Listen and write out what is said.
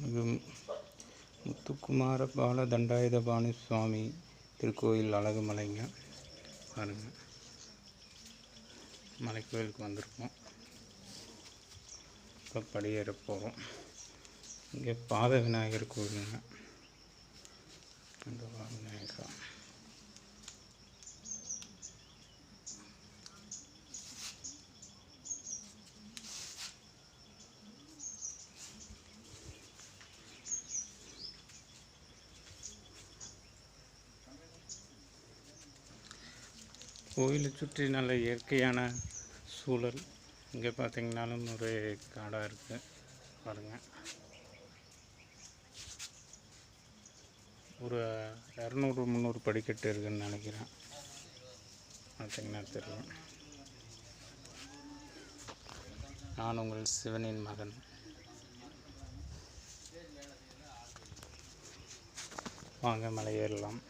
இது முத்துக்குமார பால தண்டாயுதபாணி சுவாமி திருக்கோயில் அழகுமலைங்க. பாருங்கள், மலைக்கோயிலுக்கு வந்திருக்கோம். இப்போ படியேற போகிறோம். இங்கே பாத விநாயகர் கோயிலுங்க. இந்த விநாயகர் கோயிலை சுற்றி நல்ல இயற்கையான சூழல். இங்கே பார்த்திங்கனாலும் ஒரு காடாக இருக்குது. பாருங்கள், ஒரு 200-300 படிக்கட்டு இருக்குதுன்னு நினைக்கிறேன். பார்த்திங்கன்னா தெரியும். நான் உங்கள் சிவனின் மகன். வாங்க, மலை ஏறலாம்.